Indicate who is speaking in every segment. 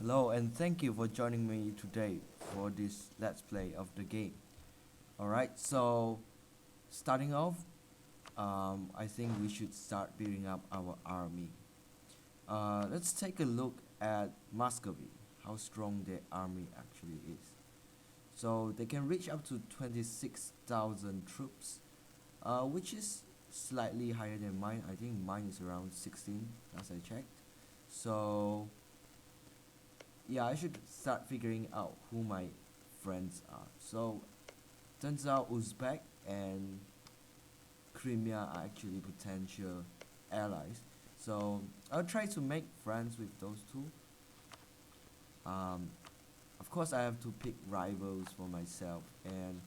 Speaker 1: Hello and thank you for joining me today for this let's play of the game. Alright, so starting off, I think we should start building up our army. Let's take a look at Muscovy, how strong their army actually is. So they can reach up to 26,000 troops, which is slightly higher than mine. I think mine is around 16 as I checked. So yeah, I should start figuring out who my friends are. So turns out Uzbek and Crimea are actually potential allies. So I'll try to make friends with those two. Um, of course, I have to pick rivals for myself, and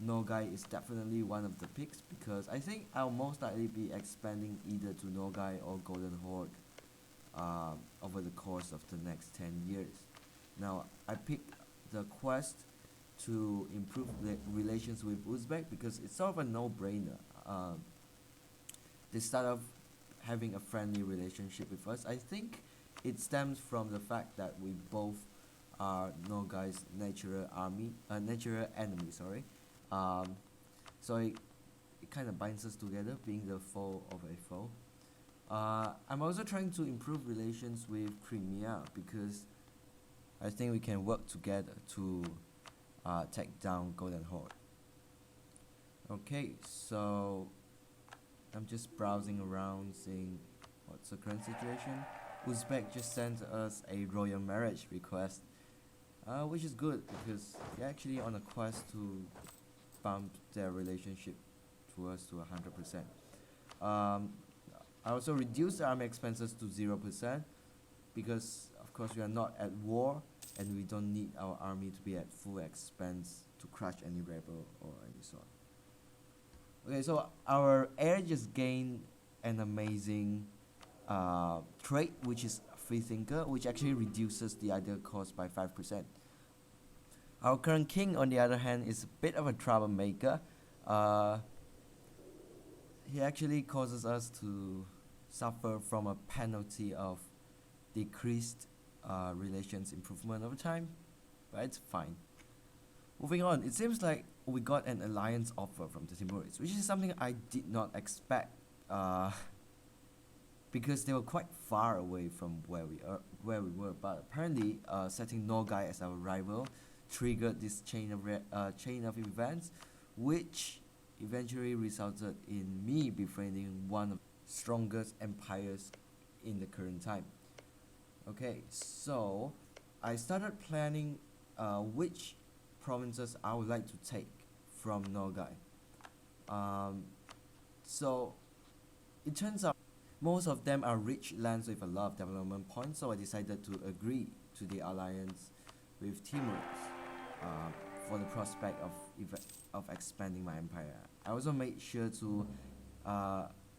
Speaker 1: Nogai is definitely one of the picks because I think I'll most likely be expanding either to Nogai or Golden Horde over the course of the next 10 years. Now, I picked the quest to improve the relations with Uzbek because it's sort of a no-brainer. They start off having a friendly relationship with us. I think it stems from the fact that we both are Nogai's natural enemy. Sorry, so it kind of binds us together, being the foe of a foe. I'm also trying to improve relations with Crimea because I think we can work together to take down Golden Horde. Okay, so I'm just browsing around seeing what's the current situation. Uzbek just sent us a royal marriage request, which is good because they're actually on a quest to bump their relationship towards to 100%. I also reduced the army expenses to 0% because of course we are not at war and we don't need our army to be at full expense to crush any rebel or any sort. Okay, so our air just gained an amazing trait, which is free thinker, which actually reduces the ideal cost by 5%. Our current king, on the other hand, is a bit of a troublemaker. He actually causes us to suffer from a penalty of decreased relations improvement over time, but it's fine. Moving on, it seems like we got an alliance offer from the Timurids, which is something I did not expect, because they were quite far away from where we were. But apparently, setting Nogai as our rival triggered this chain of events, which eventually resulted in me befriending one of the strongest empires in the current time. Okay, so I started planning which provinces I would like to take from Nogai. So it turns out most of them are rich lands with a lot of development points, so I decided to agree to the alliance with Timurids for the prospect of expanding my empire. I also made sure to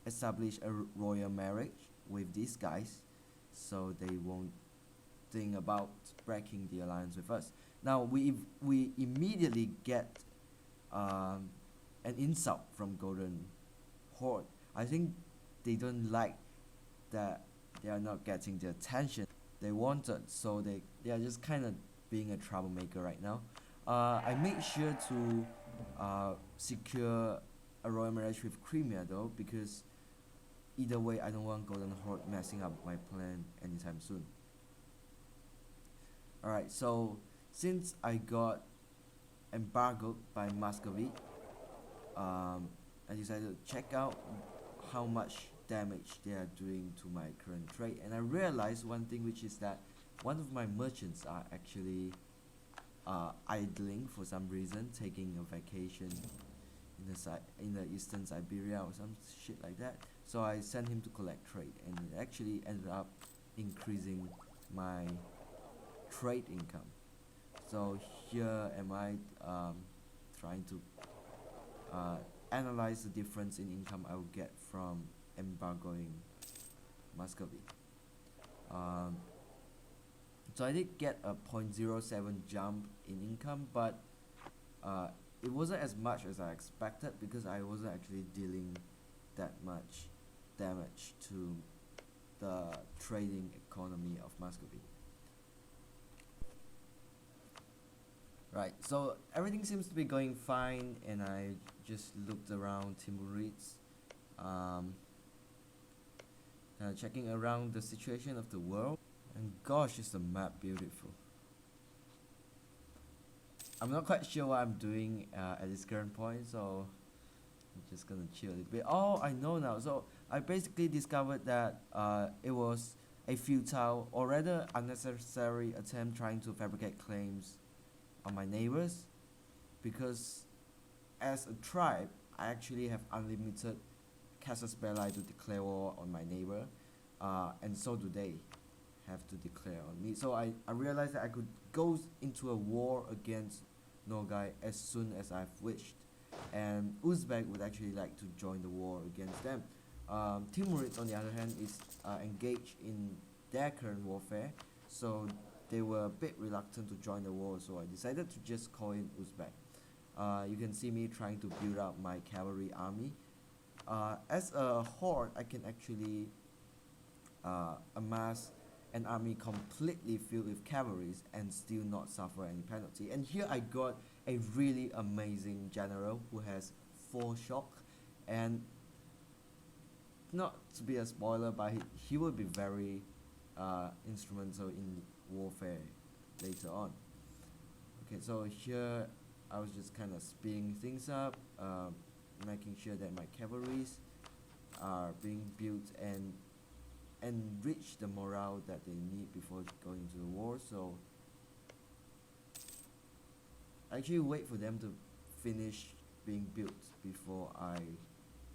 Speaker 1: establish a royal marriage with these guys so they won't think about breaking the alliance with us. Now we immediately get an insult from Golden Horde. I think they don't like that they are not getting the attention they wanted, so they are just kind of being a troublemaker right now. I made sure to secure a royal marriage with Crimea though, because either way I don't want Golden Horde messing up my plan anytime soon. Alright, so since I got embargoed by Muscovy, I decided to check out how much damage they are doing to my current trade, and I realized one thing, which is that one of my merchants are actually idling for some reason, taking a vacation in the eastern Siberia or some shit like that. So I sent him to collect trade, and it actually ended up increasing my trade income. So here am I trying to analyze the difference in income I will get from embargoing Muscovy. So I did get a 0.07 jump in income, but it wasn't as much as I expected because I wasn't actually dealing that much damage to the trading economy of Muscovy. Right, so everything seems to be going fine, and I just looked around Timurids, um, checking around the situation of the world, and gosh, is the map beautiful. I'm not quite sure what I'm doing at this current point, so I'm just gonna chill a little bit. Oh, I know now. So I basically discovered that it was a futile, or rather unnecessary, attempt trying to fabricate claims on my neighbors, because as a tribe, I actually have unlimited casus belli to declare war on my neighbor, and so do they have to declare on me. So I realized that I could go into a war against Nogai as soon as I've wished, and Uzbek would actually like to join the war against them. Timurids, on the other hand, is engaged in their current warfare, so they were a bit reluctant to join the war, so I decided to just call in Uzbek. You can see me trying to build up my cavalry army. As a horde, I can actually amass an army completely filled with cavalries and still not suffer any penalty. And here I got a really amazing general who has 4 shock, and not to be a spoiler, but he will be very instrumental in warfare later on. Okay, so here I was just kind of speeding things up, making sure that my cavalries are being built and enrich the morale that they need before going to the war. So I actually wait for them to finish being built before I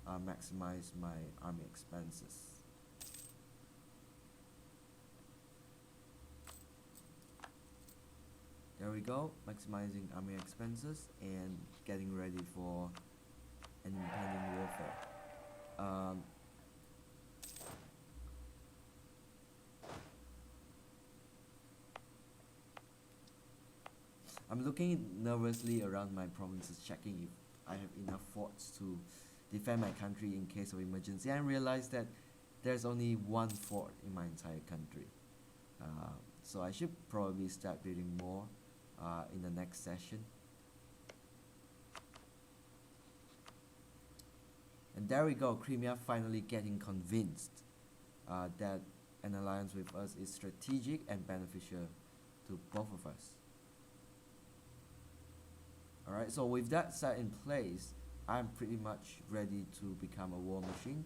Speaker 1: maximize my army expenses. There we go, maximizing army expenses and getting ready for an impending warfare. I'm looking nervously around my provinces, checking if I have enough forts to defend my country in case of emergency. I realized that there's only 1 fort in my entire country. So I should probably start building more in the next session. And there we go, Crimea finally getting convinced that an alliance with us is strategic and beneficial to both of us. Alright, so with that set in place, I'm pretty much ready to become a war machine.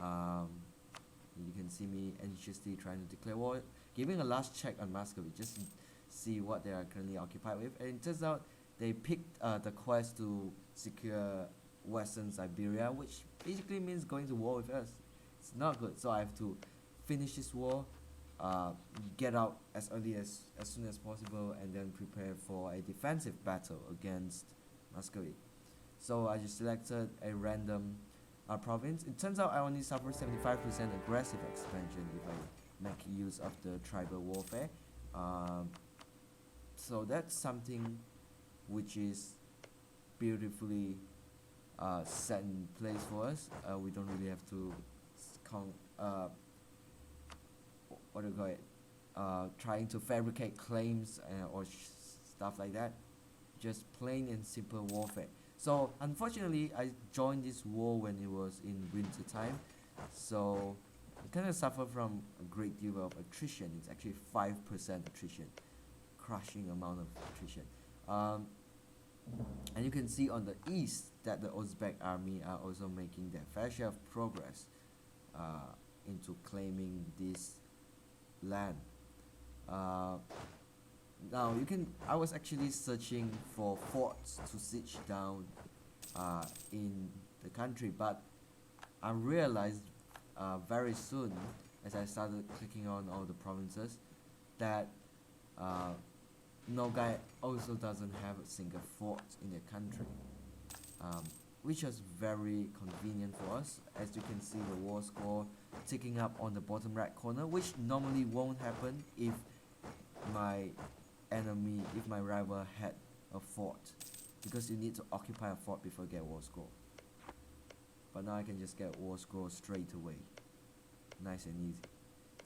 Speaker 1: You can see me anxiously trying to declare war, giving a last check on Muscovy, just to see what they are currently occupied with. And it turns out they picked the quest to secure Western Siberia, which basically means going to war with us. It's not good, so I have to finish this war, get out as soon as possible, and then prepare for a defensive battle against Muscovy. So I just selected a random province. It turns out I only suffer 75% aggressive expansion if I make use of the tribal warfare. So that's something which is beautifully set in place for us. We don't really have to what do you call it? Trying to fabricate claims or stuff like that. Just plain and simple warfare. So unfortunately, I joined this war when it was in winter time, so I kind of suffer from a great deal of attrition. It's actually 5% attrition, crushing amount of attrition. And you can see on the east that the Uzbek army are also making their fair share of progress into claiming this land. Now I was actually searching for forts to siege down in the country, but I realized very soon, as I started clicking on all the provinces, that Nogai also doesn't have a single fort in their country, which was very convenient for us. As you can see, the war score ticking up on the bottom right corner, which normally won't happen if my rival had a fort, because you need to occupy a fort before you get war score. But now I can just get war score straight away, nice and easy.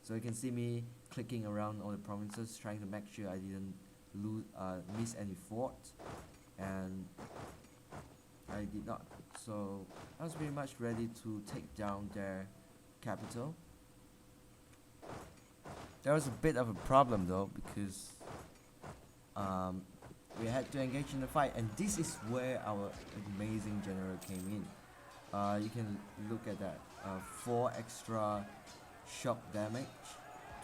Speaker 1: So you can see me clicking around all the provinces, trying to make sure I didn't miss any fort, and I did not. So I was pretty much ready to take down their capital. There was a bit of a problem though, because um, we had to engage in the fight, and this is where our amazing general came in. You can look at that. 4 extra shock damage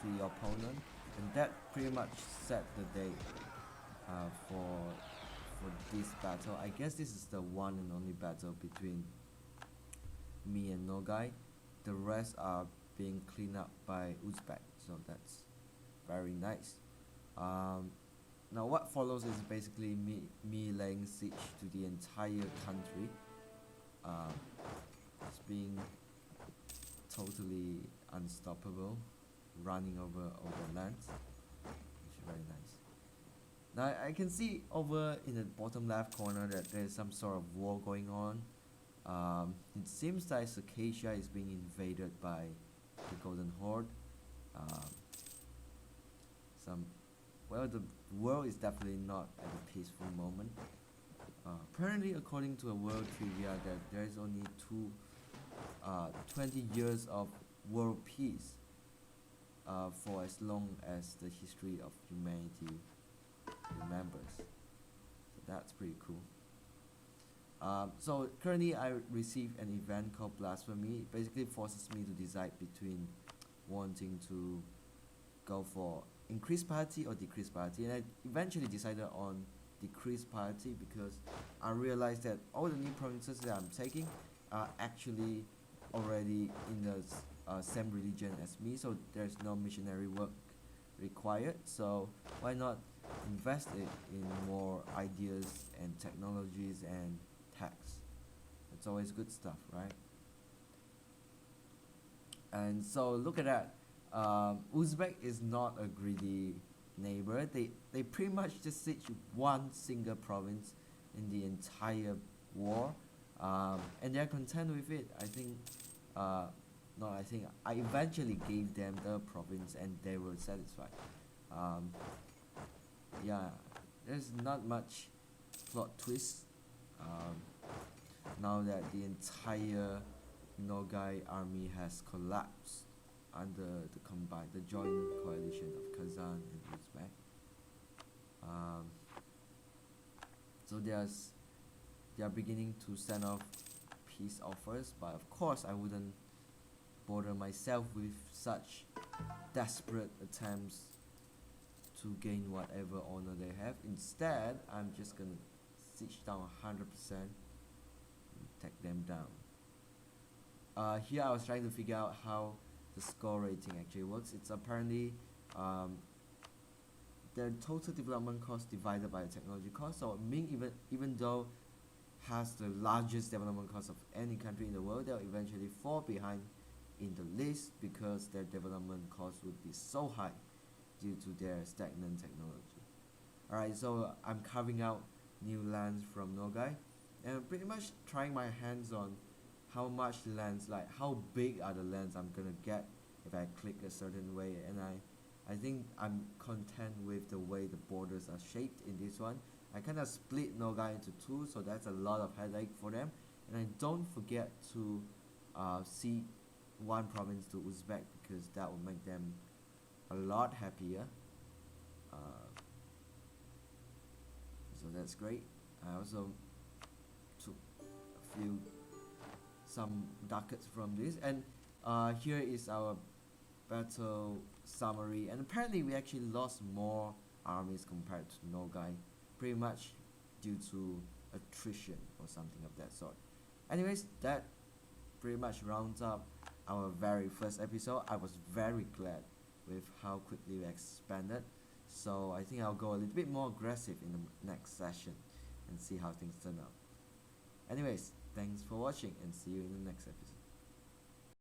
Speaker 1: to the opponent, and that pretty much set the day for this battle. I guess this is the one and only battle between me and Nogai. The rest are being cleaned up by Uzbek, so that's very nice. Now what follows is basically me laying siege to the entire country. It's being totally unstoppable, running over lands, which is very nice. Now I can see over in the bottom left corner that there's some sort of war going on. It seems like Circassia is being invaded by the Golden Horde. The world is definitely not at a peaceful moment. Apparently, according to a world trivia, that there is only 20 years of world peace for as long as the history of humanity remembers. So that's pretty cool. So currently I receive an event called Blasphemy. It basically forces me to decide between wanting to go for increased piety or decreased piety, and I eventually decided on decreased piety because I realized that all the new provinces that I'm taking are actually already in the same religion as me, so there's no missionary work required. So why not invest it in more ideas and technologies and tax? It's always good stuff, right? And so look at that. Uzbek is not a greedy neighbor. They pretty much just siege one single province in the entire war, and they're content with it. I eventually gave them the province and they were satisfied. Yeah, there's not much plot twist. Now that the entire Nogai army has collapsed under the joint coalition of Kazan and Uzbek. So they are beginning to send off peace offers, but of course I wouldn't bother myself with such desperate attempts to gain whatever honor they have. Instead, I'm just gonna siege down 100% and take them down. Here I was trying to figure out how the score rating actually works. It's apparently the total development cost divided by the technology cost. So Ming, even though has the largest development cost of any country in the world, they'll eventually fall behind in the list because their development cost would be so high due to their stagnant technology. Alright, so I'm carving out new lands from Nogai and pretty much trying my hands on how much lands, like how big are the lands I'm gonna get if I click a certain way, and I think I'm content with the way the borders are shaped in this one. I kind of split Nogai into 2, so that's a lot of headache for them, and I don't forget to cede one province to Uzbek because that will make them a lot happier. So that's great. I also took some ducats from this, and here is our battle summary, and apparently we actually lost more armies compared to Nogai, pretty much due to attrition or something of that sort. Anyways, that pretty much rounds up our very first episode. I was very glad with how quickly we expanded, so I think I'll go a little bit more aggressive in the next session and see how things turn out. Anyways, thanks for watching and see you in the next episode.